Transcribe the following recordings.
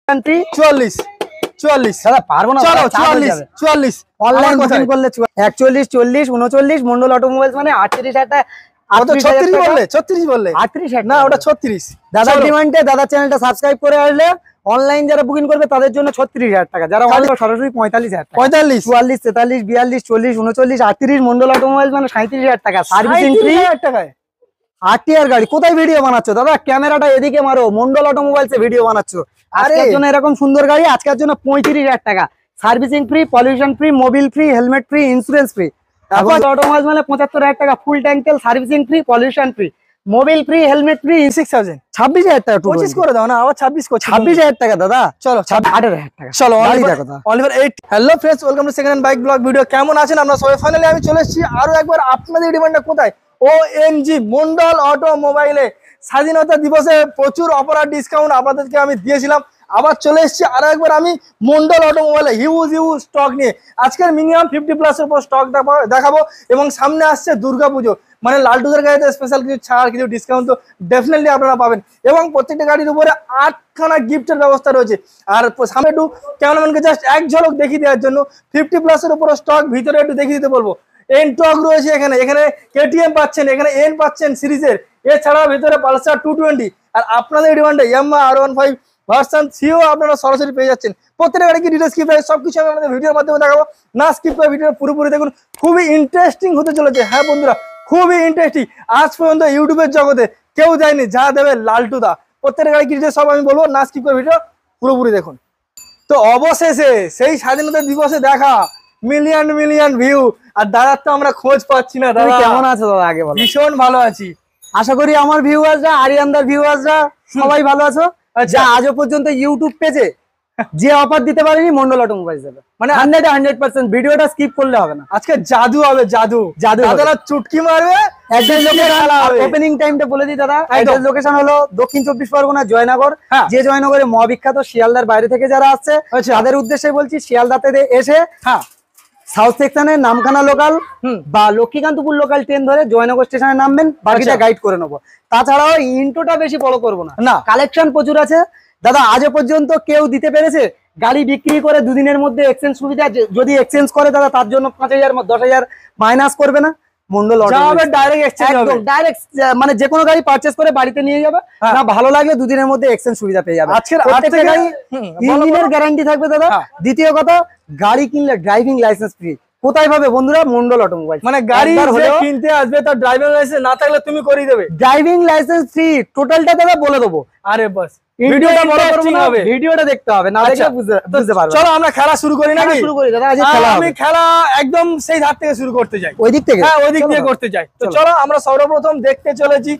44 44 দাদা পারবো না। চলো 44 44 অনলাইন বুকিং করলে 41 40 39 মন্ডল অটোমোবাইলস মানে 38,000 টাকা। 36 বললে 36 বললে 38,000 না ওটা 36। দাদা ডিমান্ডে দাদা চ্যানেলটা সাবস্ক্রাইব করে আসলে অনলাইন যারা বুকিং করবে তাদের জন্য 36,000 টাকা, যারা অনলাইন সরাসরি 45,000 টাকা। 45 44 43 42 40 39 38 মন্ডল অটোমোবাইলস মানে 37,000 টাকা সার্ভিসিং ফ্রি। 37,000 টাকায় আরটিআর গাড়ি কোথায় ভিডিও বানাচ্ছো দাদা? ক্যামেরাটা এদিকে মারো, মন্ডল অটোমোবাইলস এ ভিডিও বানাচ্ছো। আজকের জন্য এরকম সুন্দর গাড়ি, আজকের জন্য 35,000 টাকা servicing free, pollution free, Mobil free, helmet free, insurance free. Automobiles মানে 75,000 টাকা ফুল ট্যাঙ্ক তেল, servicing free, pollution free, Mobil free, helmet free. 6000 26,000 টাকা 25 করে দাও না, আবার 26 করছি। 26,000 টাকা দাদা, চলো 18,000 টাকা। চলো গাড়ি দেখো দাদা। Oliver 8। Hello friends, welcome to second hand bike blog video. কেমন আছেন আপনারা সবাই? ফাইনালি আমি চলে এসেছি আরো একবার আপনাদের ডিমান্ডটা কোথায়, OMG মন্ডল অটোমোবাইলে স্বাধীনতা দিবসে প্রচুর অফার আর ডিসকাউন্ট আপনাদেরকে আমি দিয়েছিলাম। আবার চলে এসেছি আরো একবার আমি মন্ডল অটোমোবাইলে হিউজ স্টক নিয়ে। আজকের মিনিমাম 50+ এর উপর স্টক দেখাবো এবং সামনে আসছে দুর্গাপুজো, মানে লালটুদের গাড়িতে স্পেশাল কিছু ছাড়, কিছু ডিসকাউন্ট তো ডেফিনেটলি আপনারা পাবেন। এবং প্রত্যেকটা গাড়ির উপরে 8খানা গিফটের ব্যবস্থা রয়েছে। আর সামনে একটু ক্যামেরাম্যানকে জাস্ট এক ঝলক দেখিয়ে দেওয়ার জন্য 50+ এর উপর স্টক ভিতরে একটু দেখিয়ে দিতে বলবো। এন টক রয়েছে এখানে, এখানে কেটিএম পাচ্ছেন, এখানে এন পাচ্ছেন সিরিজের, এছাড়াও ভিতরে পালসার 220 আর আপনাদের ডিমান্ডে ইয়ামাহা R15 ভার্সন সিও আপনারা সরাসরি পেয়ে যাচ্ছেন। প্রত্যেকটা গাড়ি কি ডিটেইলস কি প্রাইস সবকিছু আমি আপনাদের ভিডিওর মাধ্যমে দেখাবো, না স্কিপ করে ভিডিও পুরোপুরি দেখুন, খুবই ইন্টারেস্টিং হতে চলেছে। হ্যাঁ বন্ধুরা, খুবই ইন্টারেস্টিং। আজ পর্যন্ত ইউটিউবের জগতে কেউ দেয়নি যা দেবে লালটুদা। প্রত্যেকটা গাড়ি কি ডিটেইলস সব আমি বলবো, না স্কিপ করে ভিডিও পুরোপুরি দেখুন। তো অবশেষে সেই স্বাধীনতা দিবসে দেখা মিলিয়ন ভিউ, আর দাদার তো আমরা খোঁজ পাচ্ছি না। দাদা কেমন আছো দাদা? আগে বলো। ভীষণ ভালো আছি, আশা করি আমার ভিউয়াররা, আরিয়ানদার ভিউয়াররা সবাই ভালো আছো। আচ্ছা, আজও পর্যন্ত ইউটিউব পেজে যে অফার দিতে পারেনি মন্ডল অটোমোবাইলস দেবে, মানে 100% ভিডিওটা স্কিপ করলে হবে না। আজকে জাদু হবে, জাদু জাদু। দাদা চুটকি মারবে। অ্যাড্রেস লোকেশন ওপেনিং টাইমটা বলে দিই দাদা। অ্যাড্রেস লোকেশন হলো দক্ষিণ 24 পরগনা জয়নগর। যে জয়নগরে বিখ্যাত শিয়ালদার বাইরে থেকে যারা আসছে তাদের উদ্দেশ্যে বলছি, শিয়ালদাতে এসে সাউথ সেকশনের নামখানা লোকাল বা লক্ষ্মীকান্তপুর লোকাল ট্রেন ধরে জয়নগর স্টেশনে নামবেন, বাকিটা গাইড করে নেবো। তাছাড়াও ইন্ট্রোটা বেশি বড় করবো না, কালেকশন প্রচুর আছে দাদা। আজও পর্যন্ত কেউ দিতে পেরেছে গাড়ি বিক্রি করে দুদিনের মধ্যে এক্সচেঞ্জ সুবিধা, যদি এক্সচেঞ্জ করে দাদা তার জন্য 5,000 10,000 মাইনাস করবে না মন্ডল অটোমোবাইলস, ডাইরেক্ট এক্সচেঞ্জ হবে। ডাইরেক্ট মানে যে কোনো গাড়ি পারচেজ করে বাড়িতে নিয়ে যাবে, না ভালো লাগলে দুদিনের মধ্যে এক্সচেঞ্জ সুবিধা পেয়ে যাবে। আজকের প্রত্যেকটা গাড়ি ইঞ্জিনের গ্যারান্টি থাকবে দাদা। দ্বিতীয় কথা, গাড়ি কিনলে ড্রাইভিং লাইসেন্স ফ্রি। কোথায় পাবে বন্ধুরা? মন্ডল অটোমোবাইলস। মানে গাড়ি কিনতে আসবে তার ড্রাইভিং লাইসেন্স না থাকলে তুমি করিয়ে দেবে। ড্রাইভিং লাইসেন্স ফ্রি, টোটালটা দাদা বলে দেবো। আরে বাস, ভিডিওটা বড় করব না, হবে ভিডিওটা দেখতে হবে, না দেখলে বুঝতে পারবে। চলো আমরা খেলা শুরু করি নাকি? শুরু করি দাদা। আজ খেলা আমি খেলা একদম সেই ধার থেকে শুরু করতে যাই, ওই দিক থেকে। হ্যাঁ, ওই দিক দিয়ে করতে যাই। তো চলো আমরা সর্বপ্রথম দেখতে চলেছি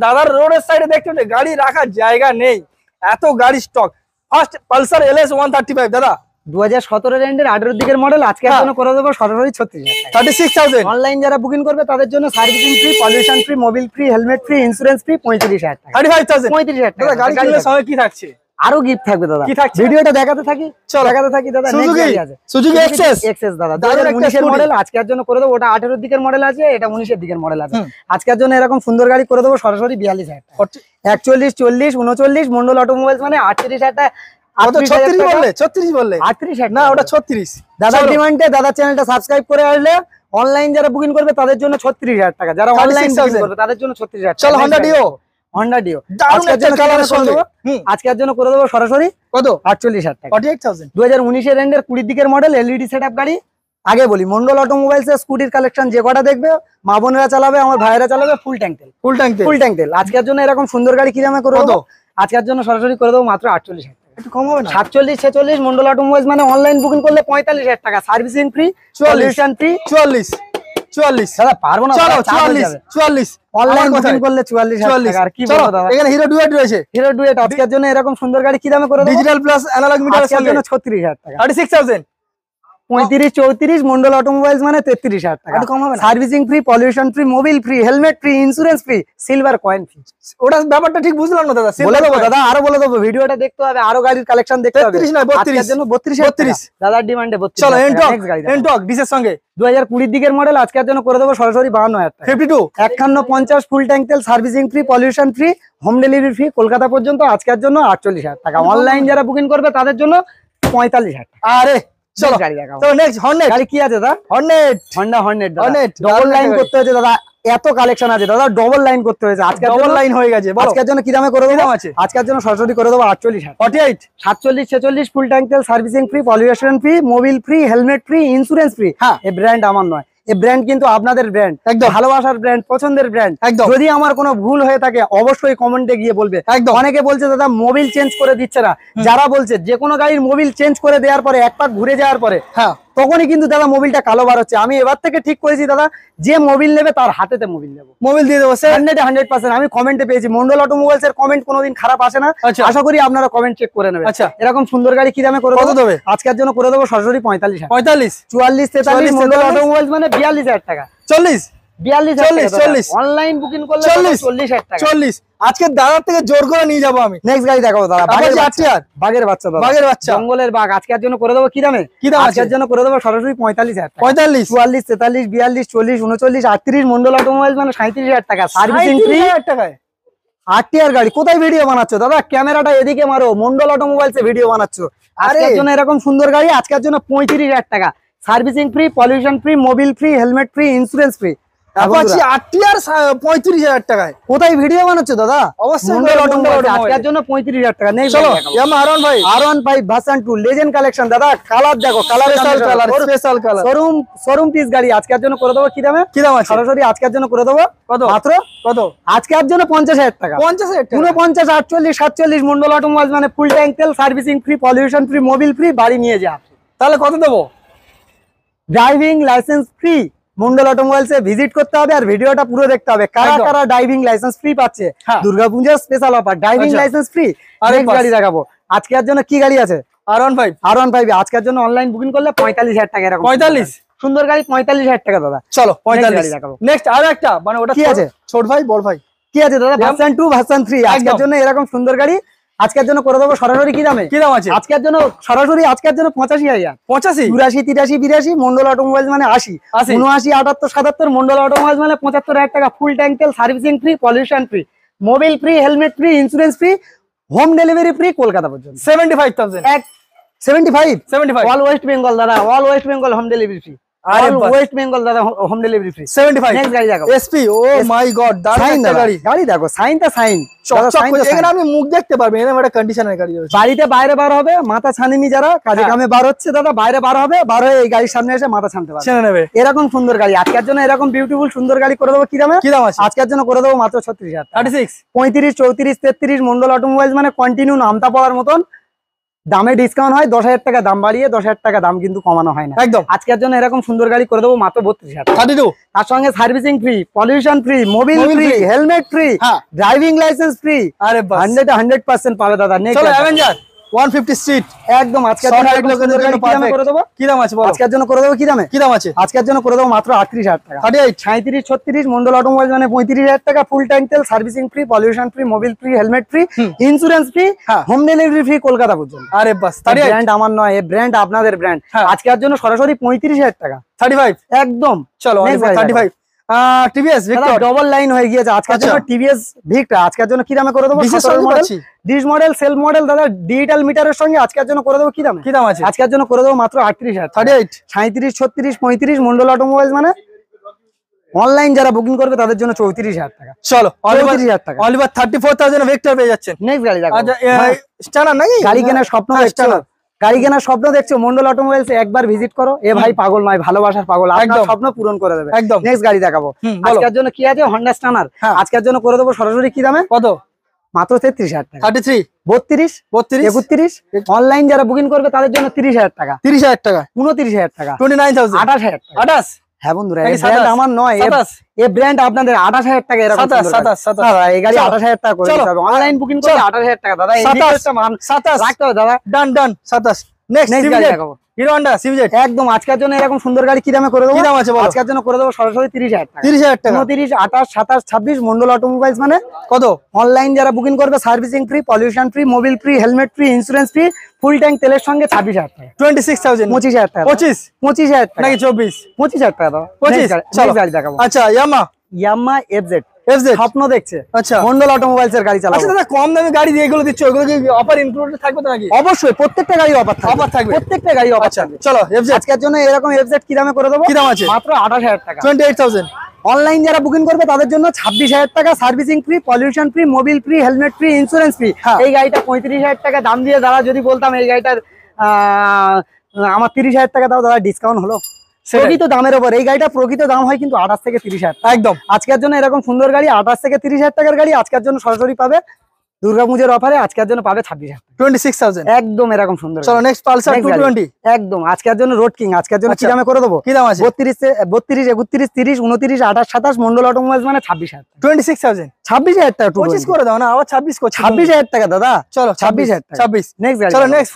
দাদার রোডের সাইডে। দেখতে গাড়ি রাখার জায়গা নেই, এত গাড়ি স্টক। ফার্স্ট পালসার LS 135 দাদা 2017 এন্ডের 18 দিকের মডেল। আজকে জন্য করে দেবো সরাসরি 36,000। অনলাইন যারা বুকিং করবে তাদের জন্য servicing free, pollution free, Mobil free, helmet free, insurance free 35,000 টাকা। 35,000 টাকা। গাড়ি কিনলে সঙ্গে কি থাকছে? আরো গিফট থাকবে দাদা। ভিডিওটা দেখাতে থাকি, চলো দেখাতে থাকি দাদা। সুজুকি এক্সেস দাদা 2019 এর মডেল। আজকের জন্য করে দেবো, ওটা 18 দিকের মডেল আছে, এটা 19 এর দিকের মডেল আছে। আজকের জন্য এরকম সুন্দর গাড়ি করে দেবো সরাসরি 42,000 টাকা। 41 40 39 মন্ডল অটোমোবাইলস মানে 38,000 টাকা। 36 বললে 38,000 না ওটা 36। দাদা ডিমান্ডে দাদা চ্যানেলটা সাবস্ক্রাইব করে আসলে অনলাইন যারা বুকিং করবে তাদের জন্য 36,000 টাকা, যারা অনলাইন বুকিং করবে তাদের জন্য 36,000 টাকা। চলো হোন্ডা ডিও আজকের জন্য করে দেবো সরাসরি কত? 48,000 টাকা। 48,000 2019 এর এন্ডের 20 দিকের মডেল এলইডি সেটআপ গাড়ি। আগে বলি, মন্ডল অটোমোবাইলস এর স্কুটির কালেকশন যে কটা দেখবে, মা বোনেরা চালাবে, আমার ভাইয়েরা চালাবে, ফুল ট্যাঙ্ক তেল। আজকের জন্য এরকম সুন্দর গাড়ি কি দামে করে দেবো? আজকের জন্য সরাসরি করে দেবো মাত্র 48,000 টাকা। একটু কম হবে না? 47 46 মন্ডল অটোমোবাইলস মানে অনলাইন বুকিং করলে 45,000 টাকা, সার্ভিসিং ফ্রি, পলিউশন ফ্রি। 44 দাদা পারবো না। চলো 44 অনলাইন বুকিং করলে 44,000 টাকা। আর কি বলবো দাদা, এখানে হিরো ডুয়েট রয়েছে। হিরো ডুয়েট আজকের জন্য এরকম সুন্দর গাড়ি কি দামে করে দেবো? ডিজিটাল প্লাস অ্যানালগ মিটারের সঙ্গে 36,000 টাকা। 36,000 35-34 মন্ডল অটোমোবাইলস মানে 33,000 টাকা। একটু কম হবে না? Servicing free, pollution free, Mobil free, helmet free, insurance free, silver coin free. ওটা ব্যাপারটা ঠিক বুঝলাম না দাদা। বলে দেবো দাদা, আরো বলে দেবো, ভিডিওটা দেখতে হবে, আরো গাড়ির কালেকশন দেখতে হবে। 33 না 32 আজকের জন্য 32,000 দাদার ডিমান্ডে 32। চলো নেক্সট গাড়ি এন্টক ডিসের সঙ্গে 2020 দিকের মডেল, আজকের জন্য করে দেবো সরাসরি 52,000 টাকা। 52 5150 ফুল ট্যাঙ্ক তেল, servicing free, pollution free, home delivery free, Kolkata পর্যন্ত। আজকের জন্য 48,000 টাকা। অনলাইন যারা বুকিং করবে তাদের জন্য 45,000 টাকা। আরে চলো গাড়ি দেখাবো। তো নেক্সট হর্নেট গাড়ি কি আছে দাদা? Hornet Honda Hornet. Hornet double line করতে হয়েছে দাদা, এত কালেকশন আছে দাদা, ডবল লাইন করতে হয়েছে। আজকের ডবল লাইন হয়ে গেছে। বলো আজকের জন্য কি দামে করে দেবো? আছে আজকের জন্য সরাসরি করে দেবো 48,000। 48 47 46 ফুল ট্যাঙ্ক তেল, servicing free, pollution free, Mobil free, helmet free, insurance free. হ্যাঁ, এই ব্র্যান্ড আমার নয়, এই ব্র্যান্ড কিন্তু আপনাদের ব্র্যান্ড, একদম ভালোবাসার ব্র্যান্ড, পছন্দের ব্র্যান্ড। একদম। যদি আমার কোনো ভুল হয়ে থাকে অবশ্যই কমেন্টে গিয়ে বলবে। একদম। অনেকে বলছে দাদা মোবিল চেঞ্জ করে দিচ্ছে না, যারা বলছে যে কোনো গাড়ির মোবিল চেঞ্জ করে দেওয়ার পরে এক পাক ঘুরে যাওয়ার পরে হ্যাঁ তখনই কিন্তু দাদা মোবিলটা কালো বার হচ্ছে। আমি এবার থেকে ঠিক করেছি দাদা, যে মোবিল নেবে তার হাতেতে মোবিল নেবো, মোবিল দিয়ে দেবো স্যার। 100% আমি কমেন্টে পেয়েছি। মন্ডল অটোমোবাইলস এর কমেন্ট কোনোদিন খারাপ আসে না। আচ্ছা। আশা করি আপনারা কমেন্ট চেক করে নেবেন। আচ্ছা, এরকম সুন্দর গাড়ি কি দামে করে কত দেবে? আজকের জন্য করে দেবো সরাসরি 45,000। 45 44 43 মন্ডল অটোমোবাইলস মানে 42,000 টাকা। 40 42,000 অনলাইন বুকিং করলে 40,000 টাকা। 40 আজকে দাদার থেকে জোর করে নিয়ে যাবো আমি। নেক্সট গাড়ি দেখাবো দাদা, বাগের বাচ্চা দাদা, বাগের বাচ্চা, জঙ্গলের বাঘ। আজকের জন্য করে দেবো কি দামে? কি দাম? আজকের জন্য করে দেবো সরাসরি 45,000 টাকা। 45 44 43 42 40 39 38 মন্ডল অটোমোবাইলস মানে 37,000 টাকা। সার্ভিসিং ফ্রি টাকায় আরটিআর গাড়ি। কোথায় ভিডিও বানাচ্ছ দাদা? ক্যামেরাটা এদিকে মারো, মন্ডল অটোমোবাইলস এ ভিডিও বানাচ্ছ। আজকের জন্য এরকম সুন্দর গাড়ি আজকের জন্য 35,000 টাকা। Servicing free, pollution free, Mobil free, helmet free, insurance free. Apache RTR 35,000 টাকায়। কোথায় ভিডিও বানাচ্ছ দাদা? অবশ্যই মন্ডল অটোমোবাইলস আজকের জন্য 35,000 টাকা। নেক্সট চলো ইয়ামা R15 ভার্সন 2 লেজেন্ড কালেকশন দাদা। কালার দেখো, colour special colour, showroom piece গাড়ি। আজকের জন্য করে দেবো কি দামে? কি দাম আছে? সরাসরি আজকের জন্য করে দেবো কত? মাত্র কত? আজকের জন্য 50,000 টাকা। 50,000 টাকা। 49 48 47 মন্ডল অটোমোবাইলস মানে ফুল ট্যাঙ্ক তেল, servicing free, pollution free, Mobil free, বাড়ি নিয়ে যা। তাহলে কত দেবো? Driving licence free. Mondal automobiles a visit করতে হবে আর ভিডিওটা পুরো দেখতে হবে। কারা কারা ড্রাইভিং লাইসেন্স ফ্রি পাচ্ছে? দুর্গাপূজার special offer, driving licence free. আরেক গাড়ি দেখাবো। আজকের জন্য কি গাড়ি আছে? R15 আজকের জন্য অনলাইন বুকিং করলে 45,000 টাকা। এরকম 45 সুন্দর গাড়ি 45,000 টাকা দাদা। চলো 45 গাড়ি দেখাবো। নেক্সট আর একটা, মানে ওটা কি আছে? ছোট ভাই বড় ভাই কি আছে দাদা? ভার্সন 2 ভার্সন 3 আজকের জন্য এরকম সুন্দর গাড়ি আজকের জন্য করে দেবো সরাসরি কি দামে? কি দাম আছে? আজকের জন্য সরাসরি আজকের জন্য 85,000। 85 84 83 82 মন্ডল অটোমোবাইলস মানে 80 79 78 77 মন্ডল অটোমোবাইলস মানে 75,000 টাকা। ফুল ট্যাঙ্ক তেল, servicing free, pollution free, Mobil free, helmet free, insurance free, home delivery free, Kolkata পর্যন্ত। 75,000 75 অল ওয়েস্ট বেঙ্গল দাদা, all West Bengal home delivery free. West Bengal দাদা হোম ডেলিভারি ফ্রি। 75 নেক্সট গাড়ি দেখো। এসপি। ও মাই গড, দারুণ গাড়ি। গাড়ি দেখো, সাইনটা সাইন। এখানে আমি মুখ দেখতে পারবো, এরকম একটা কন্ডিশনের গাড়ি আছে। বাড়িতে বাইরে বার হবে, মাথা ছানিনি যারা কাজে কামে বার হচ্ছে দাদা, বাইরে বার হবে, বার হয়ে এই গাড়ির সামনে এসে মাথা ছানতে পারবে, ছেড়ে নেবে। এরকম সুন্দর গাড়ি আজকের জন্য এরকম বিউটিফুল সুন্দর গাড়ি করে দেবো কি দামে? কি দাম আছে? আজকের জন্য করে দেবো মাত্র 36,000। 36 35 34 33 মন্ডল অটোমোবাইলস মানে কন্টিনিউ নামতা পড়ার মতন। দামে ডিসকাউন্ট হয়, 10,000 টাকা দাম বাড়িয়ে 10,000 টাকা দাম কিন্তু কমানো হয় না একদম। আজকের জন্য এরকম সুন্দর গাড়ি করে দেবো মাত্র 32,000। 32 তার সঙ্গে servicing free, pollution free, Mobil free, helmet free, driving licence free. আরে বাস 100% পাবে দাদা। চলো অ্যাভেঞ্জার 150 সিট একদম আজকের জন্য করে দেবো। কি দাম আছে বলো? আজকের জন্য করে দেবো কি দামে? কি দাম আছে? আজকের জন্য করে দেবো মাত্র 38,000 টাকা। 38 37 36 মন্ডল অটোমোবাইল মানে 35,000 টাকা। ফুল ট্যাঙ্ক তেল, servicing free, pollution free, Mobil free, helmet free, insurance free, home delivery free, Kolkata পর্যন্ত। আরে বাস ব্র্যান্ড আমার নয়, এই ব্র্যান্ড আপনাদের ব্র্যান্ড। আজকের জন্য সরাসরি 35,000 টাকা। 35 একদম। চলো 35 টিভিএস ভিক্টর ডবল লাইন হয়ে গিয়েছে আজকের জন্য। টিভিএস ভিক্টর আজকের জন্য কি দামে করে দেবো? 17 model, dish model, self model দাদা, ডিজিটাল মিটারের সঙ্গে আজকের জন্য করে দেবো কি দামে? কি দাম আছে? আজকের জন্য করে দেবো মাত্র 38,000। 38 37 36 35 মন্ডল অটোমোবাইলস মানে অনলাইন যারা বুকিং করবে তাদের জন্য 34,000 টাকা। চলো 34,000 টাকা। অলিভার 34,000 ভেক্টর পেয়ে যাচ্ছেন। নেক্সট গাড়ি দেখো। আচ্ছা স্টানার নাকি? গাড়ি কেনার স্বপ্ন দেখছো? গাড়ি কেনার স্বপ্ন দেখছো? মন্ডল অটোমোবাইলস একবার ভিজিট করো। এ ভাই পাগল নয়, ভালোবাসার পাগল, আপনার স্বপ্ন পূরণ করে দেবে একদম। নেক্সট গাড়ি দেখাবো। আজকের জন্য কি আছে? হন্ডা স্টানার আজকের জন্য করে দেবো সরাসরি কি দামে? কত? মাত্র 33,000 টাকা। 33 32 32 অনলাইন যারা বুকিং করবে তাদের জন্য 30,000 টাকা। 30,000 টাকা 29,000 টাকা 29,000 28,000 টাকা। 28 হ্যাঁ বন্ধুরা, এই ব্র্যান্ড আমার নয়, এই ব্র্যান্ড আপনাদের 28,000 টাকা। এরকম 27 এই গাড়ি 28,000 টাকা করে দিতে হবে। অনলাইন বুকিং করলে 28,000 টাকা দাদা। এই রিকোয়েস্টটা মান 27 রাখতে হবে দাদা। ডান 27 নেক্সট গাড়ি দেখাবো। হিরো হন্ডা সিভিজেড একদম আজকের জন্য এরকম সুন্দর গাড়ি কি দামে করে দেবো? কি দাম আছে বলো? আজকের জন্য করে দেবো সরাসরি 30,000 টাকা। 30,000 টাকা। 29, 28, 27, 26 মন্ডল অটোমোবাইলস মানে কত? অনলাইন যারা বুকিং করবে servicing free, pollution free, Mobil free, helmet free, insurance free, full tank তেলের সঙ্গে 26,000 টাকা। 26,000 25,000 টাকা। 25,000 টাকা নাকি 24? 25,000 টাকা দাও। 25 চলো গাড়ি দেখাবো। আচ্ছা ইয়ামাহা এফজেড FZ স্বপ্ন দেখছে। আচ্ছা মন্ডল অটোমোবাইলস এর গাড়ি চালাবো। আচ্ছা দাদা কম দামি গাড়ি যেগুলো দিচ্ছ ওগুলো কি অফার ইনক্লুডেড থাকবে তো নাকি? অবশ্যই প্রত্যেকটা গাড়ি অফার থাকবে। অফার থাকবে? প্রত্যেকটা গাড়ি অফার আচ্ছা থাকবে। চলো FZ আজকের জন্য এরকম এফজেড কি দামে করে দেবো? কি দাম আছে? মাত্র 28,000 টাকা। 28,000 অনলাইন যারা বুকিং করবে তাদের জন্য 26,000 টাকা, servicing free, pollution free, Mobil free, helmet free, insurance free. এই গাড়িটা 35,000 টাকা দাম দিয়ে দাদা যদি বলতাম এই গাড়িটার আমার 30,000 টাকা দাও দাদা, ডিসকাউন্ট হলো প্রকৃত দামের উপর। এই গাড়িটা প্রকৃত দাম হয় কিন্তু 28 থেকে 30,000 টাকা। একদম আজকের জন্য এরকম সুন্দর গাড়ি 28 থেকে 30,000 টাকার গাড়ি আজকের জন্য সরাসরি পাবে দুর্গাপূজার অফারে। আজকের জন্য পাবে 26,000 টাকা। 26,000 একদম এরকম সুন্দর। চলো নেক্সট পালসার 220 একদম আজকের জন্য রোড কিং। আজকের জন্য কি দামে করে দেবো? কি দাম আছে? 32, 32, 31, 30, 29, 28, 27 মন্ডল অটোমোবাইলস মানে 26,000 টাকা। 26,000 26,000 টাকা। 25 করে দাও না, আবার 26 করছি। 26,000 টাকা দাদা। চলো 26,000 টাকা। 26 নেক্সট গাড়ি চলো নেক্সট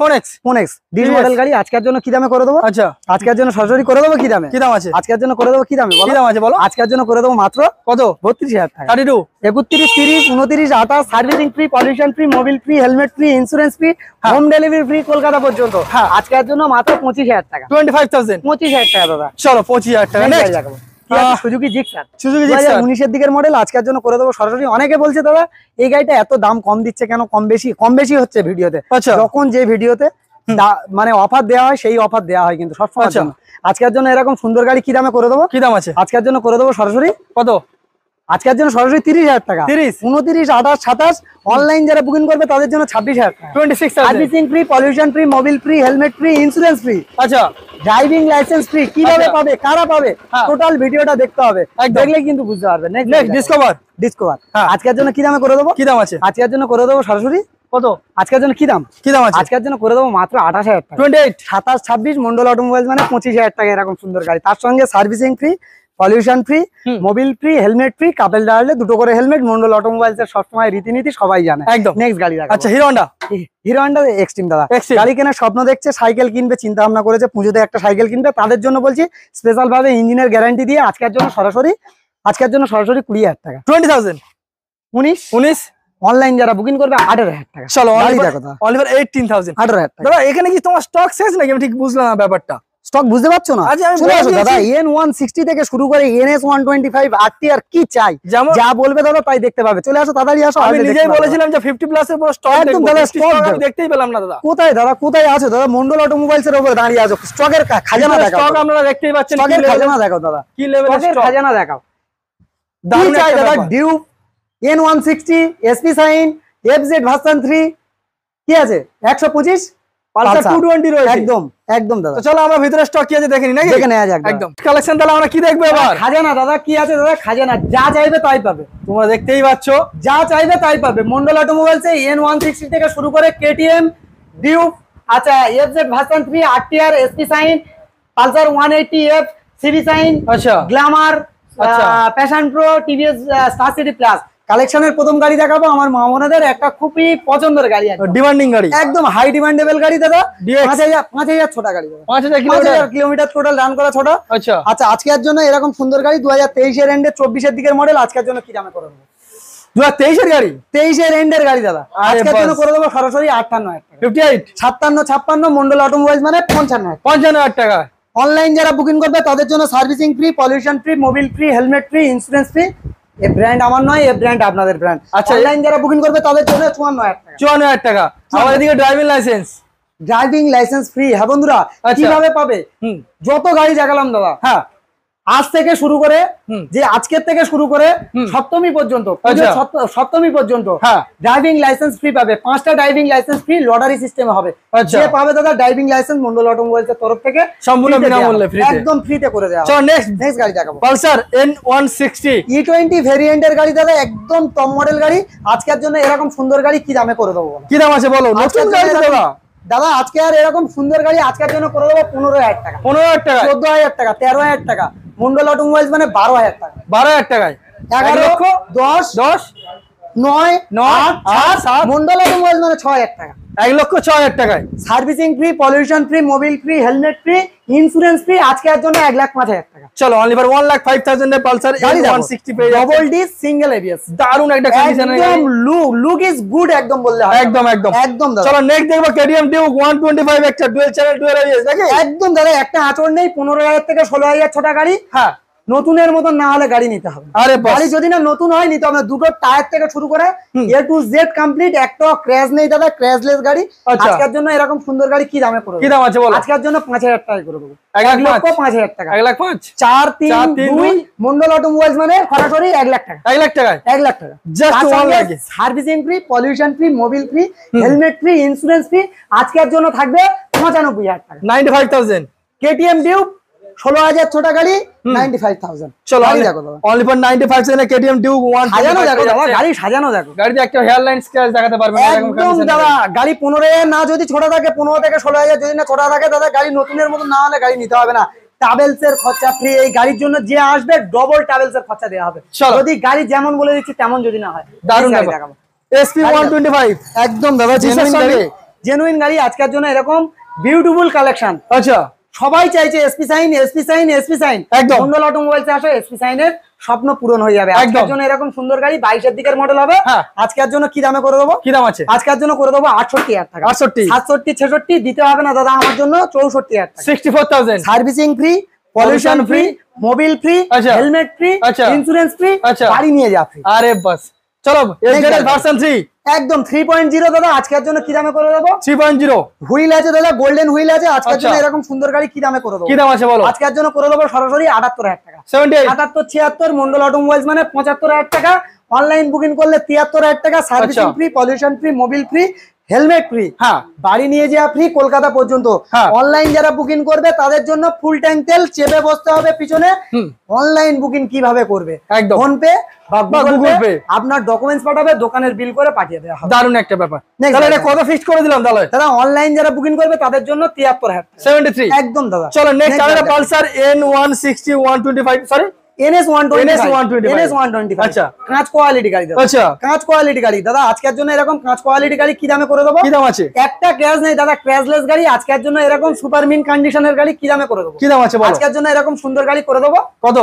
ফোনেক্স ডিস মডেল গাড়ি আজকের জন্য কি দামে করে দেবো? আচ্ছা আজকের জন্য সরাসরি করে দেবো কি দামে? কি দাম আছে? আজকের জন্য করে দেবো কি দামে কি দাম আছে বলো? আজকের জন্য করে দেবো মাত্র কত? 32,000 টাকা। 32 31, 30, 29, 28 servicing free, pollution free, Mobil free, helmet free, insurance free, home delivery free Kolkata পর্যন্ত। আজকের জন্য মাত্র 25,000 টাকা। 25,000 25,000 টাকা দাদা। চলো 25,000 টাকা next Suzuki Gixxer Suzuki Gixxer 2019 এর দিকের মডেল আজকের জন্য করে দেবো সরাসরি। অনেকে বলছে দাদা এই গাড়িটা এত দাম কম দিচ্ছে কেন? কম বেশি হচ্ছে ভিডিওতে। আচ্ছা যখন যে ভিডিওতে মানে অফার দেওয়া হয় সেই অফার দেওয়া হয় কিন্তু সবসময় জন্য। আজকের জন্য এরকম সুন্দর গাড়ি কি দামে করে দেবো? কি দাম আছে? আজকের জন্য করে দেবো সরাসরি কত? আজকের জন্য সরাসরি 30,000 টাকা। 30 29, 28, 27 অনলাইন যারা বুকিং করবে তাদের জন্য 26,000 টাকা। 26,000 servicing free, pollution free, Mobil free, helmet free, insurance free, আচ্ছা ড্রাইভিং লাইসেন্স ফ্রি। কিভাবে পাবে, কারা পাবে, টোটাল ভিডিওটা দেখতে হবে, দেখলে কিন্তু বুঝতে পারবে। নেক্সট ডিসকভার আজকের জন্য কি দামে করে দেবো? কি দাম আছে? আজকের জন্য করে দেবো সরাসরি কত? আজকের জন্য কি দাম আছে? আজকের জন্য করে দেবো মাত্র 28,000 টাকা। 28 27, 26 মন্ডল অটোমোবাইলস মানে 25,000 টাকা এরকম সুন্দর গাড়ি। তার সঙ্গে servicing free, pollution free, Mobil free, helmet free, couple দাঁড়ালে দুটো করে হেলমেট। মন্ডল অটোমোবাইলস এর সবসময় রীতিনীতি সবাই জানে। একদম নেক্সট গাড়ি দেখাবো। আচ্ছা হিরো হন্ডা এক্সট্রিম দাদা। গাড়ি কেনার স্বপ্ন দেখছে, সাইকেল কিনবে, চিন্তা ভাবনা করেছে পুজোতে একটা সাইকেল কিনবে, তাদের জন্য বলছি স্পেশাল ভাবে ইঞ্জিনের গ্যারান্টি দিয়ে আজকের জন্য সরাসরি 20,000 টাকা। 20,000 19 অনলাইন যারা বুকিং করবে 18,000 টাকা। চলো দেখো অলিভার 18,000 18,000 টাকা। দাদা এখানে কি তোমার স্টক শেষ নাকি? আমি ঠিক বুঝলাম না ব্যাপারটা। স্টক বুঝতে পারছো না? চলে আসো দাদা। N160 থেকে শুরু করে NS 125 RTR কি চাই যা বলবে দাদা তাই দেখতে পাবে। চলে আসো তাড়াতাড়ি আসো। আমি নিজেই বলেছিলাম যে 50 প্লাস এর পুরো স্টক একদম দাদা স্টক আমি দেখতেই পেলাম না দাদা। কোথায় দাদা কোথায় আছো দাদা? মন্ডল অটোমোবাইলস এর উপরে দাঁড়িয়ে আছো। স্টকের খাজানা দেখাও। স্টক আপনারা দেখতেই পাচ্ছেন। স্টকের খাজানা দেখাও দাদা। কি লেভেলের স্টক খাজানা দেখাও। দারুণ চাই দাদা। Duke N160 SP Shine FZ version 3 কি আছে? 125 পালসার 220 রয়েছে। একদম দাদা। তো চলো আমরা ভিতরে স্টক কি আছে দেখে নিই নাকি? দেখে নেওয়া যাক একদম। কালেকশন তাহলে আমরা কি দেখবো এবার? খাজানা দাদা কি আছে দাদা? খাজানা যা চাইবে তাই পাবে। তোমরা দেখতেই পাচ্ছো যা চাইবে তাই পাবে। মন্ডল অটোমোবাইলস এ N160 থেকে শুরু করে KTM, ডিউক, আচ্ছা FZ version 3, RTR, SP Shine, Pulsar 180F, CB Shine, আচ্ছা Glamour, Passion Pro, TVS Star City Plus. কালেকশনের প্রথম গাড়ি দেখাবো আমার মামনাদের একটা খুবই পছন্দের গাড়ি, ডিমান্ডিং গাড়ি, একদম হাই ডিমান্ডেবল গাড়ি দাদা। 5,000 ছোটা গাড়ি, 5,000 কিলোমিটার টোটাল রান করা ছোটা। আচ্ছা আচ্ছা আজকের জন্য এরকম সুন্দর গাড়ি 2023 এর এন্ডে 24 এর দিকের মডেল আজকের জন্য কি দামে করে দেবো? 2023 এর গাড়ি, 23 এর এন্ডের গাড়ি দাদা। আজকের জন্য করে দেবো সরাসরি 58,000 টাকা। 58 57, 56 মন্ডল অটোমোবাইলস মানে 55,000 টাকা। অনলাইন যারা বুকিং করবে তাদের জন্য servicing free, pollution free, Mobil free, helmet free, insurance free. এই ব্র্যান্ড আমার নয়, এই ব্র্যান্ড আপনাদের ব্র্যান্ড। আচ্ছা অনলাইন যারা বুকিং করবে তাদের জন্য 54,000 টাকা। 54,000 টাকা। আমার এদিকে ড্রাইভিং লাইসেন্স ফ্রি। হ্যাঁ বন্ধুরা কিভাবে পাবে? যত গাড়ি দেখালাম দাদা, হ্যাঁ আজ থেকে শুরু করে যে আজকের থেকে শুরু করে সপ্তমী পর্যন্ত, সপ্তমী পর্যন্ত ড্রাইভিং লাইসেন্স ফ্রি পাবে। 5টা ড্রাইভিং লাইসেন্স ফ্রি লটারি সিস্টেমে হবে। যে পাবে দাদা ড্রাইভিং লাইসেন্স মন্ডল অটোমোবাইলস এর তরফ থেকে সম্পূর্ণ বিনামূল্যে, ফ্রিতে, একদম ফ্রিতে করে দেওয়া। চলো নেক্সট গাড়ি দেখাবো। পালসার N160 E20 ভেরিয়েন্টের গাড়ি দাদা, একদম টপ মডেল গাড়ি। আজকের জন্য এরকম সুন্দর গাড়ি কি দামে করে দেবো? কি দাম আছে বলো? নতুন গাড়ি দাদা। দাদা আজকে আর এরকম সুন্দর গাড়ি আজকের জন্য করে দেবো 15,000 টাকা, 15,000 টাকা, 14,000 টাকা, 13,000 টাকা। মন্ডল অটোমোবাইলস মানে 12,000 টাকা, 12,000 টাকায় 11, 10, 10 9,8,7 মন্ডল অটোমোবাইলস মানে 6,000 টাকা, 1,06,000 টাকায় servicing free, pollution free, Mobil free, helmet free, insurance free, আজকের জন্য 1,05,000 টাকা। চলো অনলি ফর 1,05,000 এর পালসার N160 পেয়ে যাচ্ছে, ডবল ডি সিঙ্গেল এবিএস, দারুন একটা কন্ডিশনে, একদম লুক ইজ গুড একদম বললে হয়, একদম একদম একদম দাদা। চলো নেক্সট দেখবো KTM Duke 125 একটা ডুয়াল চ্যানেল ডুয়াল এবিএস নাকি? একদম দাদা, একটা আঁচড় নেই, 15,000 থেকে 16,000 ছোটা গাড়ি, হ্যাঁ নতুনের মতন না হলে গাড়ি নিতে হবে। আরে গাড়ি যদি না নতুন হয় নিতে হবে, দুটো টায়ার থেকে শুরু করে A to Z কমপ্লিট, একটা ক্র্যাশ নেই দাদা, ক্র্যাশলেস গাড়ি। আজকের জন্য এরকম সুন্দর গাড়ি কি দামে করে, কি দাম আছে বলো? আজকের জন্য 5,000 টাকা করে দেবো, 1,05,000 টাকা, 1,05,000 4,3,2 মন্ডল অটোমোবাইলস মানে সরাসরি 1,00,000 টাকা, 1,00,000 টাকায় 1,00,000 টাকা, just 1 lakh, servicing free, pollution free, Mobil free, helmet free, insurance free. আজকের জন্য থাকবে 95,000 টাকা, 95,000 KTM Duke 16,000 ছোটা গাড়ি 95,000। চলো গাড়ি দেখো দাদা, only for 95,000 A KTM Duke 125 সাজানো দেখো দাদা, গাড়ি সাজানো দেখো, গাড়িতে একটা হেয়ারলাইন স্ক্র্যাচ দেখাতে পারবে না এরকম একদম কন্ডিশন দাদা। গাড়ি 15,000 না যদি ছোট থাকে, 15 থেকে 16,000 যদি না ছোট থাকে দাদা, গাড়ি নতুনের মতো না হলে গাড়ি নিতে হবে না। ট্রাভেলস এর খরচা ফ্রি, এই গাড়ির জন্য যে আসবে ডবল ট্রাভেলস এর খরচা দেওয়া হবে, যদি গাড়ি যেমন বলে দিচ্ছি তেমন যদি না হয়। দারুণ গাড়ি দেখাবো দেখাবো, SP 125 একদম দাদা জেনুইন গাড়ি। আজকের জন্য এরকম বিউটিফুল কালেকশন। আচ্ছা সবাই চাইছে SP Shine, SP Shine, SP Shine, একদম মন্ডল অটোমোবাইলসে আসো, এসপি সাইনের স্বপ্ন পূরণ হয়ে যাবে। আজকের জন্য এরকম সুন্দর গাড়ি 22 এর দিকের মডেল হবে। আজকের জন্য কি দামে করে দেবো? কি দাম আছে আজকের জন্য করে দেবো 68,000 টাকা, 68, 67, 66 দিতে হবে না দাদা, আমার জন্য 64,000 টাকা, 64,000 servicing free, pollution free, Mobil free, helmet free, insurance free, গাড়ি নিয়ে যা ফ্রি। আরে বাস চলো এসজেড ভার্সন 3 একদম 3.0 দাদা, আজকের জন্য কি দামে করে দেবো? 3.0 হুইল আছে দাদা, গোল্ডেন হুইল আছে। আজকের জন্য এরকম সুন্দর গাড়ি কি দামে করে দেবো? কি দাম আছে বলো? আজকের জন্য করে দেবো সরাসরি 78,000 টাকা, 78, 78, 76 মন্ডল অটোমোবাইলস মানে 75,000 টাকা, অনলাইন বুকিং করলে 73,000 টাকা, servicing free, pollution free, Mobil free, helmet free, হ্যাঁ বাড়ি নিয়ে যাওয়া ফ্রি কলকাতা পর্যন্ত। অনলাইন যারা বুকিং করবে তাদের জন্য ফুল ট্যাঙ্ক তেল চেপে বসতে হবে পিছনে। অনলাইন বুকিং কিভাবে করবে? একদম ফোন পে বা গুগল পে, আপনার ডকুমেন্টস পাঠাবে, দোকানের বিল করে পাঠিয়ে দেওয়া হবে। দারুণ একটা ব্যাপার। তাহলে এটা কত ফিক্স করে দিলাম তাহলে? দাদা অনলাইন যারা বুকিং করবে তাদের জন্য 73,000, 73 একদম দাদা। চলো নেক্সট আমরা পালসার N160 125 সরি NS 125, আচ্ছা কাঁচ কোয়ালিটি গাড়ি দাদা, আচ্ছা কাঁচ কোয়ালিটি গাড়ি দাদা। আজকের জন্য এরকম কাঁচ কোয়ালিটি গাড়ি কি দামে করে দেবো? কি দাম আছে? একটা ক্র্যাশ নেই দাদা, ক্র্যাশলেস গাড়ি। আজকের জন্য এরকম সুপার মিন কন্ডিশনের গাড়ি কি দামে করে দেবো? কি দাম আছে বলো? আজকের জন্য এরকম সুন্দর গাড়ি করে দেবো কত?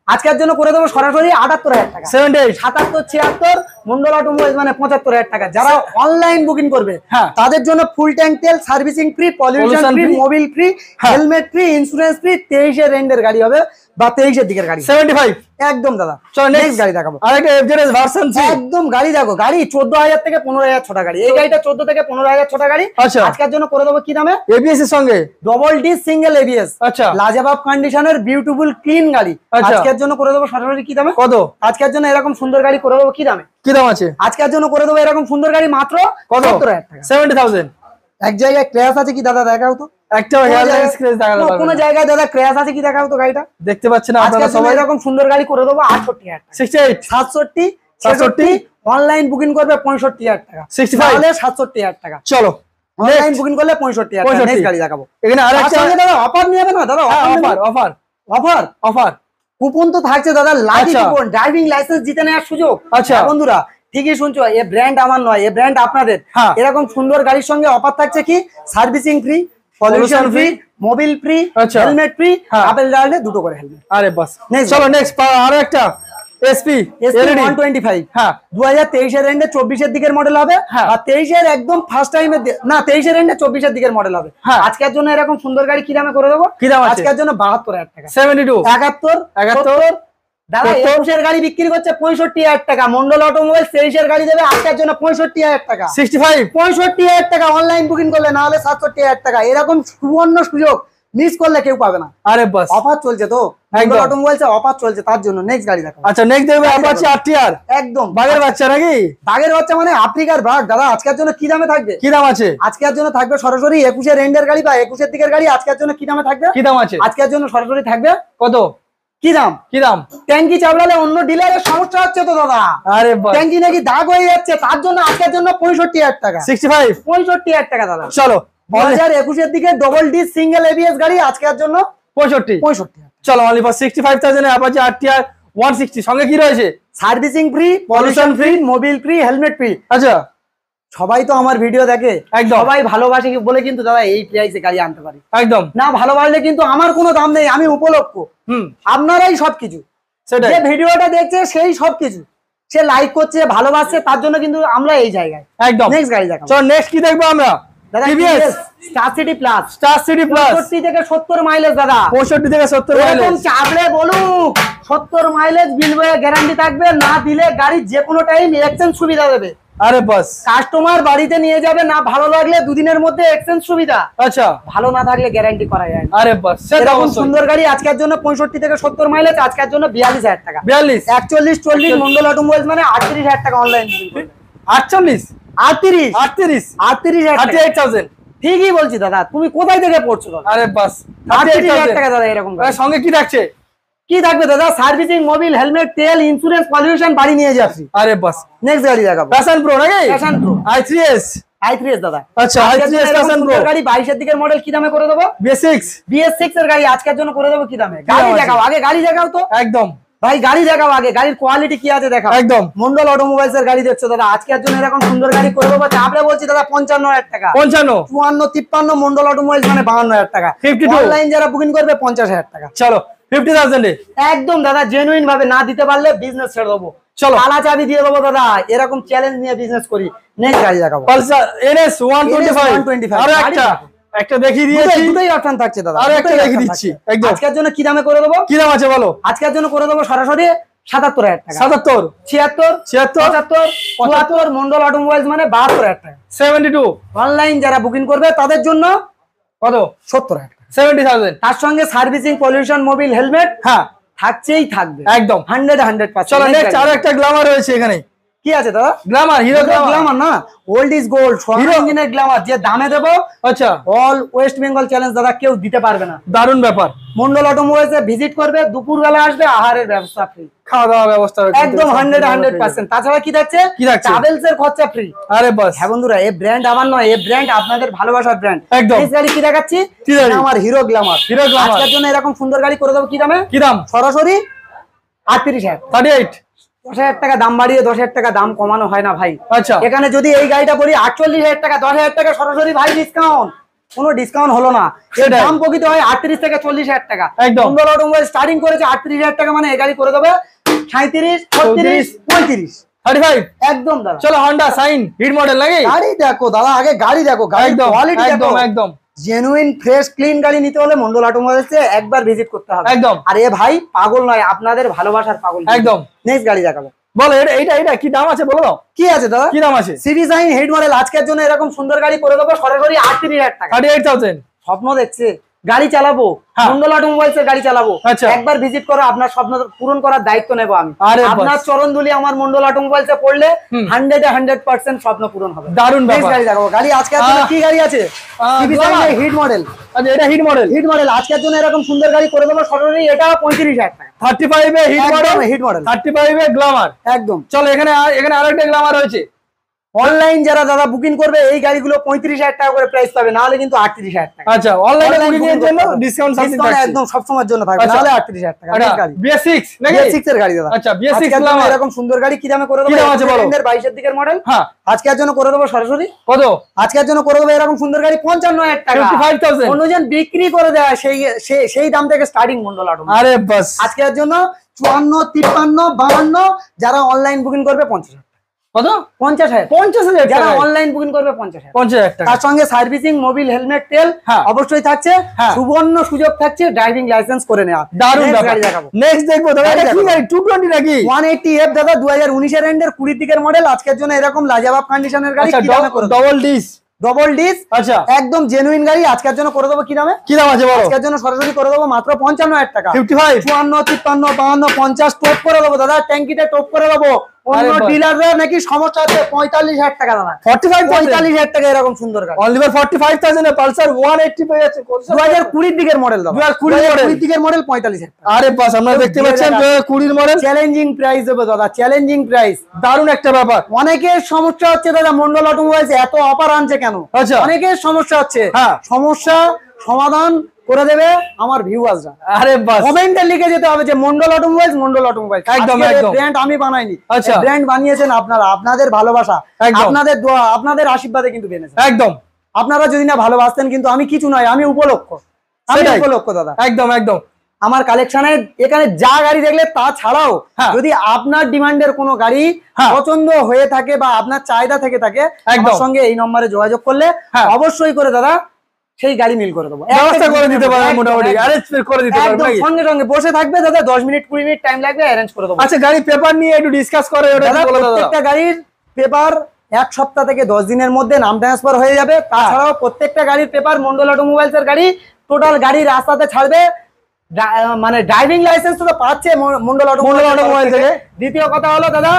আজকের জন্য করে দেবো সরাসরি 78,000 টাকা, 78, 77, 76 মন্ডল অটোমোবাইলস মানে 75,000 টাকা। যারা অনলাইন বুকিং করবে তাদের জন্য ফুল ট্যাঙ্ক তেল, servicing free, pollution free, Mobil free, helmet free, insurance free. 23 এর এন্ডের গাড়ি হবে বা 23 এর দিকের গাড়ি, 75 একদম দাদা। চলো নেক্সট গাড়ি দেখাবো, আরেকটা এফজেড ভার্সন 3 একদম গাড়ি দেখো। গাড়ি 14,000 থেকে 15,000 ছোটা গাড়ি, এই গাড়িটা 14 থেকে 15,000 ছোটা গাড়ি। আচ্ছা আজকের জন্য করে দেবো কি দামে? এবিএস এর সঙ্গে ডবল ডি সিঙ্গেল এবিএস, আচ্ছা লাজবাব কন্ডিশনের বিউটিফুল ক্লিন গাড়ি। আজকের জন্য করে দেবো সরাসরি কি দামে? কত? আজকের জন্য এরকম সুন্দর গাড়ি করে দেবো কি দামে? কি দাম আছে? আজকের জন্য করে দেবো এরকম সুন্দর গাড়ি মাত্র কত? 70,000 টাকা, 70,000। এক জায়গায় ক্র্যাশ আছে কি দাদা দেখাও তো? একটা হেয়ারলাইন স্ক্র্যাচ দেখাতে পারবে কোন না। জায়গায় দাদা ক্র্যাশ আছে কি দেখাও তো গাড়িটা? দেখতে পাচ্ছেন আপনারা আজকের জন্য সবাই। এরকম সুন্দর গাড়ি করে দেবো 68,000 টাকা, 68, 67, 66 অনলাইন বুকিং করবে 65,000 টাকা, 65 তাহলে 67,000 টাকা। চলো অনলাইন বুকিং করলে 65,000 টাকা। নেক্সট গাড়ি দেখাবো। এখানে আরেকটা দাদা অফার নিয়ে যাবে না দাদা? Offer offer offer offer coupon তো থাকছে দাদা, লাকি আচ্ছা। কুপন, ড্রাইভিং লাইসেন্স জিতে নেওয়ার সুযোগ। আচ্ছা। বন্ধুরা ঠিকই শুনছো, এই ব্র্যান্ড আমার নয়, এই ব্র্যান্ড আপনাদের। এরকম সুন্দর গাড়ির সঙ্গে অফার থাকছে কি? Servicing free, pollution free, Mobil free, helmet free, apple ডালে দুটো করে হেলমেট। আরে বাস চলো নেক্সট আরো একটা এসপি 125, 2023 এর এন্ডে 24 এর দিকের মডেল হবে, আর 23 এর একদম ফার্স্ট টাইম না 23 এর এন্ডে 24 এর দিকের মডেল হবে। আজকের জন্য এরকম সুন্দর গাড়ি কি দামে করে দেবো? কি দাম আছে? আজকের জন্য 72,000 টাকা, 72, 71, 70 দাদা 21 এর গাড়ি বিক্রি করছে 65,000 টাকা। মন্ডল অটোমোবাইল 23 এর গাড়ি দেবে আজকের জন্য 65,000 টাকা, 65, 65,000 টাকা অনলাইন বুকিং করলে, না হলে 67,000 টাকা। এরকম সুবর্ণ সুযোগ মিস করলে কেউ পাবে না। আরে বাস অফার চলছে তো, মন্ডল অটোমোবাইলসে অফার চলছে, তার জন্য। নেক্সট গাড়ি দেখো। আচ্ছা নেক্সট দেখবে অ্যাপাচি আরটিআর, একদম বাঘের বাচ্চা নাকি? বাঘের বাচ্চা মানে আফ্রিকার বাঘ দাদা। আজকের জন্য কি দামে থাকবে? কি দাম আছে? আজকের জন্য থাকবে সরাসরি 21 এর এন্ডের গাড়ি বা 21 এর দিকের গাড়ি। আজকের জন্য কি দামে থাকবে? কি দাম আছে? আজকের জন্য সরাসরি থাকবে কত? কি দাম? কি দাম? ট্যাঙ্কি চাপড়ালে অন্য ডিলারের সমস্যা হচ্ছে তো দাদা। আরে বাস ট্যাঙ্কি নাকি দাগ হয়ে যাচ্ছে, তার জন্য আজকের জন্য 65,000 টাকা, 65, 65,000 টাকা দাদা। চলো 2021 এর দিকে ডবল ডি সিঙ্গেল এবিএস গাড়ি আজকের জন্য 65, 65,000। চলো only for 65,000 A Apache RTR 160 সঙ্গে কি রয়েছে? Servicing free, pollution free, Mobil free, helmet free. আচ্ছা, সবাই তো আমার ভিডিও দেখে, একদম সবাই ভালোবাসে বলে কিন্তু দাদা এই প্রাইসে গাড়ি আনতে পারি। একদম না ভালোবাসলে কিন্তু আমার কোনো দাম নেই, আমি উপলক্ষ। আপনারাই সবকিছু, যে ভিডিওটা দেখছে সেই সবকিছু, সে লাইক করছে, ভালোবাসছে, তার জন্য কিন্তু আমরা এই জায়গায়। একদম। নেক্সট গাড়ি দেখাবো। চল নেক্সট কি দেখবো আমরা? দাদা TVS Star City plus. Star City plus 65 থেকে 70 মাইলেজ দাদা। 65 থেকে 70 মাইলেজ। এরকম চাপলে বলুক 70 মাইলেজ বিল বয়ে গ্যারান্টি থাকবে, না দিলে গাড়ি যে কোনো টাইম এক্সচেঞ্জ সুবিধা দেবে। আরে বাস, কাস্টমার বাড়িতে নিয়ে যাবে, না ভালো লাগলে দুদিনের মধ্যে এক্সচেঞ্জ সুবিধা। আচ্ছা, ভালো না থাকলে গ্যারান্টি করা যায় না। আরে বাস, এরকম সুন্দর গাড়ি আজকের জন্য 65 থেকে 70 মাইলেজ, আজকের জন্য 42,000 টাকা। 42 41 40 মন্ডল অটোমোবাইলস মানে 38,000 টাকা অনলাইন। 48 38 38 38,000 টাকা। 38,000। ঠিকই বলছি দাদা, তুমি কোথায় থেকে পড়ছো দাদা? আরে বাস, 38,000 টাকা দাদা। এরকম সঙ্গে কি থাকছে? কি থাকবে দাদা? সার্ভিসিং, মোবিল, হেলমেট, তেল, ইন্স্যুরেন্স, পলিউশন বাড়ি নিয়ে যাচ্ছি। আরে বাস, নেক্সট গাড়ি দেখাবো। প্যাশন প্রো নাকি? Passion pro i3s। i3s দাদা। আচ্ছা, i3s প্যাশন প্রো গাড়ি 22 এর দিকের মডেল, কি দামে করে দেবো? BS6 BS6 এর গাড়ি আজকের জন্য করে দেবো কি দামে? গাড়ি দেখাও আগে, গাড়ি দেখাও তো। একদম ভাই গাড়ি দেখাও আগে, গাড়ির কোয়ালিটি কি আছে দেখাও। একদম। মন্ডল অটোমোবাইলস এর গাড়ি দেখছো দাদা, আজকের জন্য এরকম সুন্দর গাড়ি করে দেবো। চাপড়ে বলছি দাদা 55,000 টাকা। 55 54 53 মন্ডল অটোমোবাইলস মানে 52,000 টাকা। 52 অনলাইন যারা বুকিং করবে 50,000 টাকা। চলো 50,000 এ একদম দাদা জেনুইন ভাবে, না দিতে পারলে বিজনেস ছেড়ে দেবো। চলো তালা চাবি দিয়ে দেবো দাদা, এরকম চ্যালেঞ্জ নিয়ে বিজনেস করি। নেক্সট গাড়ি দেখাবো। Pulsar NS 125। আরো একটা দেখিয়ে দিয়েছি, দুটোই অপশন থাকছে দাদা। আরো একটা দেখিয়ে দিচ্ছি একদম। আজকের জন্য কি দামে করে দেবো? কি দাম আছে বলো? আজকের জন্য করে দেবো সরাসরি 77,000 টাকা। 77 76 76 75 মন্ডল অটোমোবাইলস মানে 72,000 টাকা। 72 অনলাইন যারা বুকিং করবে তাদের জন্য কত? 70,000 টাকা। 70,000। তার সঙ্গে সার্ভিসিং, পলিউশন, মোবিল, হেলমেট হ্যাঁ থাকছেই থাকবে একদম 100%। চলো নেক্সট আরো একটা গ্ল্যামার রয়েছে এখানে। কি আছে দাদা? গ্ল্যামার, হিরো গ্ল্যামার না, ওল্ড ইজ গোল্ড, হিরো ইঞ্জিনের গ্ল্যামার যে দামে দেবো। আচ্ছা, অল ওয়েস্ট বেঙ্গল চ্যালেঞ্জ দাদা, কেউ দিতে পারবে না। দারুণ ব্যাপার। মন্ডল অটোমোবাইলসে ভিজিট করবে, দুপুরবেলা আসবে, আহারের ব্যবস্থা ফ্রি, খাওয়া দাওয়া ব্যবস্থা একদম 100%। তাছাড়া কি থাকছে? ট্রাভেলস এর খরচা ফ্রি। আরে বাস, হ্যাঁ বন্ধুরা, এই ব্র্যান্ড আমার নয়, এই ব্র্যান্ড আপনাদের ভালোবাসার ব্র্যান্ড। একদম। এই গাড়ি কি দেখাচ্ছি? আমার হিরো গ্ল্যামার। হিরো গ্ল্যামার আজকের জন্য এরকম সুন্দর গাড়ি করে দেবো কি দামে? কি দাম? সরাসরি 38,000। 38 10,000 টাকা দাম বাড়িয়ে 10,000 টাকা দাম কমানো হয় না ভাই। আচ্ছা, এখানে যদি এই গাড়িটা পড়ি 48,000 টাকা, 10,000 টাকা সরাসরি ভাই ডিসকাউন্ট। কোনো ডিসকাউন্ট হলো না, এর দাম প্রকৃত হয় 38 থেকে 40,000 টাকা। একদম। মন্ডল অটোমোবাইল স্টার্টিং করেছে 38,000 টাকা, মানে এই গাড়ি করে দেবে 37 36 35 35 একদম দাদা। চলো হন্ডা সাইন হিট মডেল নাকি? গাড়ি দেখো দাদা, আগে গাড়ি দেখো, গাড়ির কোয়ালিটি দেখো। একদম একদম জেনুইন ফ্রেশ ক্লিন গাড়ি নিতে হলে মন্ডল অটোমোবাইলসে একবার ভিজিট করতে হবে। একদম। আর এ ভাই পাগল নয়, আপনাদের ভালোবাসার পাগল। একদম। নেক্সট গাড়ি দেখাবো। বলো এটা কি দাম আছে বলো দাও। কি আছে দাদা? কি দাম আছে? সিটি সাইন হিট মডেল আজকের জন্য এরকম সুন্দর গাড়ি করে দেবো সরাসরি 38,000 টাকা। 38,000। স্বপ্ন দেখছে গাড়ি চালাবো, মন্ডল অটোমোবাইলস এর গাড়ি চালাবো, একবার ভিজিট করো, আপনার স্বপ্ন পূরণ করার দায়িত্ব নেবো আমি। আপনার চরণ ধুলি আমার মন্ডল অটোমোবাইলস এ পড়লে 100% স্বপ্ন পূরণ হবে। দারুণ ব্যাপার। গাড়ি দেখাবো। গাড়ি আজকের জন্য কি গাড়ি আছে? Hit model. আচ্ছা, এটা হিট মডেল। হিট মডেল আজকের জন্য এরকম সুন্দর গাড়ি করে দেবো সরাসরি, এটা 35,000 টাকা। 35 এ হিট মডেল। হিট মডেল 35 এ গ্ল্যামার। একদম। চলো এখানে আরেকটা গ্ল্যামার রয়েছে। অনলাইন যারা দাদা বুকিং করবে এই গাড়িগুলো 35,000 টাকা করে প্রাইস পাবে, না হলে কিন্তু 38,000 টাকা। আচ্ছা, অনলাইনে বুকিং এর জন্য ডিসকাউন্ট একদম সব সময়ের জন্য থাকবে, না হলে 38,000 টাকা। BS6 নাকি? BS6 এর গাড়ি দাদা। আচ্ছা, BS6 এরকম সুন্দর গাড়ি কি দামে করে দেবো? 22 এর দিকের মডেল। হ্যাঁ, আজকের জন্য করে দেবো সরাসরি কত? আজকের জন্য করে দেবো এরকম সুন্দর গাড়ি 55,000 টাকা। 55,000 অন্যজন বিক্রি করে দেয় সেই দাম থেকে স্টার্টিং মন্ডল অটো। আরে বাস, আজকের জন্য 54 53 52 যারা অনলাইন বুকিং করবে 50,000। কত? 50,000। 50,000 যারা অনলাইন বুকিং করবে 50,000। 50,000 টাকা। তার সঙ্গে সার্ভিসিং, মোবিল, হেলমেট, তেল অবশ্যই থাকছে। সুবর্ণ সুযোগ থাকছে ড্রাইভিং লাইসেন্স করে নেওয়া। দারুণ গাড়ি দেখাবো। নেক্সট দেখবো দাদা, এটা কি গাড়ি? 220 নাকি? 180F দাদা, 2019 এর এন্ডের 20 দিকের মডেল। আজকের জন্য এরকম লাজবাব কন্ডিশনের গাড়ি কি দামে করে? Double disc. আচ্ছা, একদম জেনুইন গাড়ি আজকের জন্য করে দেবো কি দামে? কি দাম আছে বলো? আজকের জন্য সরাসরি করে দেবো মাত্র 55,000 টাকা। 55 54 53 52 50 টপ করে দেবো দাদা, ট্যাঙ্কিতে টপ করে দেবো। অন্য ডিলাররা নাকি সমস্যা আছে 45,000 টাকা দাদা। 45,000 টাকা এরকম সুন্দর গাড়ি অনলি ফর 45,000 এ পালসার 180 পেয়ে যাচ্ছে। 2020 দিকের মডেল দাদা, 2020 দিকের মডেল 45,000 টাকা। আরে বাস, আপনারা দেখতে পাচ্ছেন 2020 এর মডেল। চ্যালেঞ্জিং প্রাইস দেবো দাদা, চ্যালেঞ্জিং প্রাইস। দারুণ একটা ব্যাপার। অনেকের সমস্যা হচ্ছে দাদা মন্ডল অটোমোবাইলস এত অফার আনছে কেন? আচ্ছা, অনেকের সমস্যা হচ্ছে, সমস্যা সমাধান করে দেবে আমার ভিউয়ার্সরা। আরে বাস, কমেন্টে লিখে যেতে হবে যে মন্ডল অটোমোবাইলস, মন্ডল অটোমোবাইলস। একদম একদম। ব্র্যান্ড আমি বানাইনি, আচ্ছা, ব্র্যান্ড বানিয়েছেন আপনারা, আপনাদের ভালোবাসা, আপনাদের দোয়া, আপনাদের আশীর্বাদে কিন্তু বেনেছে। একদম। আপনারা যদি না ভালোবাসতেন কিন্তু আমি কিছু নয়, আমি উপলক্ষ, আমি উপলক্ষ দাদা। একদম একদম। আমার কালেকশনে এখানে যা গাড়ি দেখলে তা ছাড়াও যদি আপনার ডিমান্ডের কোনো গাড়ি পছন্দ হয়ে থাকে বা আপনার চাহিদা থেকে থাকে, আমার সঙ্গে এই নম্বরে যোগাযোগ করলে অবশ্যই করে দাদা সেই গাড়ি মিল করে দেবো, ব্যবস্থা করে দিতে পারবেন, মোটামুটি অ্যারেঞ্জ করে দিতে পারবেন। একদম সঙ্গে সঙ্গে বসে থাকবে দাদা, 10 মিনিট 20 মিনিট টাইম লাগবে, অ্যারেঞ্জ করে দেবো। আচ্ছা, গাড়ি পেপার নিয়ে একটু ডিসকাস করে দাদা। প্রত্যেকটা গাড়ির পেপার 1 সপ্তাহ থেকে 10 দিনের মধ্যে নাম ট্রান্সফার হয়ে যাবে। তাছাড়াও প্রত্যেকটা গাড়ির পেপার মন্ডল অটোমোবাইলস এর গাড়ি টোটাল গাড়ি রাস্তাতে ছাড়বে, মানে ড্রাইভিং লাইসেন্স তো পাচ্ছে মন্ডল অটোমোবাইল থেকে। দ্বিতীয় কথা হলো দাদা,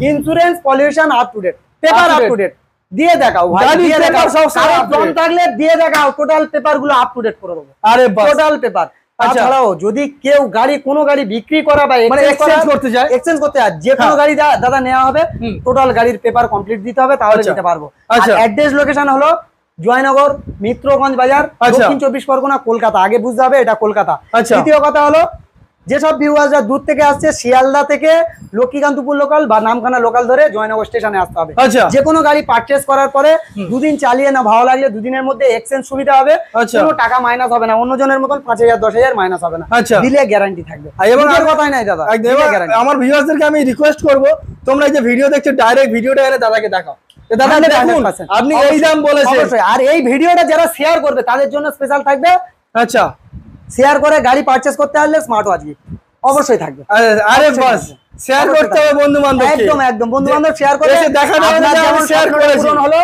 insurance pollution up to date, paper up to date দিয়ে দেখাও ভাই, দিয়ে দেখাও, সব কম থাকলে দিয়ে দেখাও, টোটাল পেপার গুলো আপ টু ডেট করে দেবো। আরে টোটাল পেপার। তাছাড়াও যদি কেউ গাড়ি, কোনো গাড়ি বিক্রি করা বা এক্সচেঞ্জ করতে চায়, এক্সচেঞ্জ করতে চায়, যে কোনো গাড়ি দাদা নেওয়া হবে, টোটাল গাড়ির পেপার কমপ্লিট দিতে হবে, তাহলে নিতে পারবো। অ্যাড্রেস লোকেশন হলো জয়নগর, মিত্রগঞ্জ বাজার, দক্ষিণ 24 পরগনা, কলকাতা। আগে বুঝতে হবে এটা কলকাতা। দ্বিতীয় কথা হলো, যেসব ভিউয়ার্সরা দূর থেকে আসছে, শিয়ালদা থেকে লক্ষ্মীকান্তপুর লোকাল বা নামখানা লোকাল ধরে জয়নগর স্টেশনে আসতে হবে। যে কোনো গাড়ি পারচেজ করার পরে 2 দিন চালিয়ে না ভালো লাগলে 2 দিনের মধ্যে এক্সচেঞ্জ সুবিধা হবে, কোনো টাকা মাইনাস হবে না, অন্য জনের মতন 5000 10,000 মাইনাস হবে না, দিলে গ্যারান্টি থাকবে। এর কথাই নাই দাদা। আমার ভিউয়ার্সদেরকে আমি রিকোয়েস্ট করব, তোমরা এই যে ভিডিও দেখছো, ডাইরেক্ট ভিডিওটা এনে দাদাকে দেখাও। দাদা দেখুন, আপনি এই দাম বলেছেন, আর এই ভিডিওটা যারা শেয়ার করবে তাদের জন্য স্পেশাল থাকবে। আচ্ছা, শেয়ার করে গাড়ি পারচেজ করতে আসলে স্মার্ট ওয়াচ গিফট অবশ্যই থাকবে। আরে বাস, শেয়ার করতে হবে বন্ধু বান্ধব, একদম একদম। বন্ধু বান্ধব শেয়ার করে দেখা যাবে যে আমি শেয়ার করেছি, হলো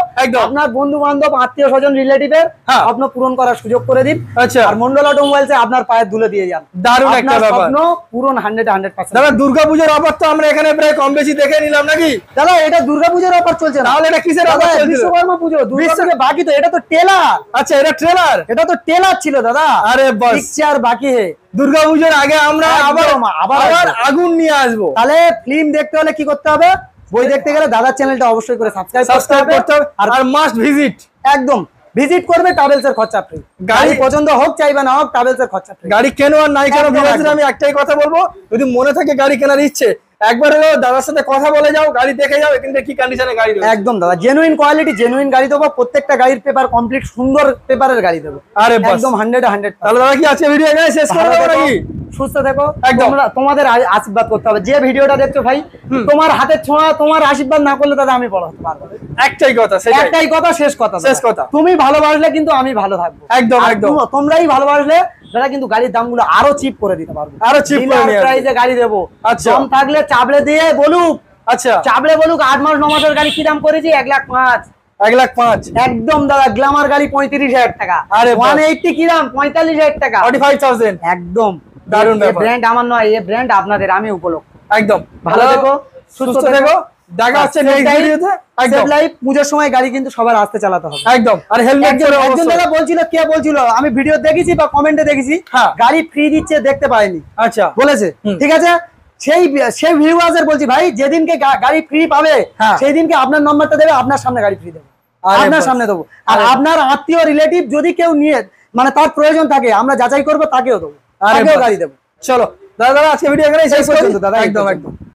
আপনার বন্ধু বান্ধব, আত্মীয় স্বজন, রিলেটিভের স্বপ্ন পূরণ করার সুযোগ করে দিন। আচ্ছা, আর মন্ডল অটোমোবাইলসে আপনার পায়ে দুলে দিয়ে যান, দারুণ একটা ব্যাপার। স্বপ্ন পূরণ 100%। দাদা, দুর্গাপূজার অফার তো আমরা এখানে প্রায় কম বেশি দেখে নিলাম নাকি দাদা? এটা দুর্গাপূজার অফার চলছে না, তাহলে এটা কিসের অফার চলছে? বিশ্বকর্মা পুজো, দুর্গাপূজা বাকি তো, এটা তো টেলার। আচ্ছা, এটা ট্রেলার, এটা তো টেলার ছিল দাদা। আরে বাস, পিকচার বাকি হে। দুর্গাপূজার আগে আমরা আবার আগুন নিয়ে আসবো। তাহলে ফিল্ম দেখতে হলে কি করতে হবে? বই দেখতে গেলে দাদার চ্যানেলটা অবশ্যই করে সাবস্ক্রাইব করতে হবে, আর মাস্ট ভিজিট, একদম ভিজিট করবে। ট্রাভেলস এর খরচা ফ্রি, গাড়ি পছন্দ হোক চাইবে না হোক, ট্রাভেলস এর খরচা ফ্রি। গাড়ি কেনো আর নাই কেনো ভিউয়ারদের আমি একটাই কথা বলবো, যদি মনে থাকে গাড়ি কেনার ইচ্ছে, একবার হলো দাদার সাথে কথা বলে যাও, গাড়ি দেখে যাও এখানে কি কন্ডিশনে গাড়ি রয়েছে। একদম দাদা, জেনুইন কোয়ালিটি, জেনুইন গাড়ি দেবো, প্রত্যেকটা গাড়ির পেপার কমপ্লিট, সুন্দর পেপারের গাড়ি দেবো। আরে একদম 100%। তাহলে দাদা কি আছে ভিডিও এখানে শেষ করে দেবো নাকি? সুস্থ থেকো, তোমাদের আশীর্বাদ করতে হবে। যে ভিডিওটা দেখছো ভাই, তোমার হাতের ছোঁয়া, তোমার আশীর্বাদ না করলে দাদা আমি বড় হতে পারবো। একটাই কথা, একটাই কথা, শেষ কথা, শেষ কথা। তুমি ভালোবাসলে কিন্তু আমি ভালো থাকবো। একদম একদম। তোমরাই ভালোবাসলে দাদা কিন্তু গাড়ির দামগুলো আরো চিপ করে দিতে পারবো, আরো চিপ করে নিয়ে প্রাইসে গাড়ি দেবো। আচ্ছা, কম থাকলে চাবলে দিয়ে বলুক। আচ্ছা, চাবলে বলুক 8 মাস 9 মাসের গাড়ি কি দাম করেছি, 1,05,000। 1,05,000 একদম দাদা। গ্ল্যামার গাড়ি 35,000 টাকা, 180 কি দাম, 45,000 টাকা, 45,000। একদম দারুণ ব্যাপার। ব্র্যান্ড আমার নয়, এই ব্র্যান্ড আপনাদের, আমি উপলক্ষ। একদম। ভালো থেকো, সুস্থ থেকো, দেখা হচ্ছে নেক্সট ভিডিওতে। একদম লাইভ। পূজার সময় গাড়ি কিন্তু সবার আস্তে চালাতে হবে, একদম। আর হেলমেট পরে একজন অবশ্যই। দাদা বলছিল, কে বলছিল, আমি ভিডিও দেখেছি বা কমেন্টে দেখেছি, গাড়ি ফ্রি দিচ্ছে, দেখতে পাইনি। আচ্ছা, বলেছে, ঠিক আছে। সেই ভিউয়ার্সের বলছি ভাই, যেদিনকে গাড়ি ফ্রি পাবে সেই দিনকে আপনার নম্বরটা দেবে, আপনার সামনে গাড়ি ফ্রি দেবে, আপনার সামনে দেবো। আর আপনার আত্মীয় রিলেটিভ যদি কেউ নিয়ে, মানে তার প্রয়োজন থাকে, আমরা যাচাই করবো, তাকেও দেবো, তাকেও গাড়ি দেবো। চলো দাদা, আজকে ভিডিও এখানেই শেষ করছি দাদা। একদম একদম।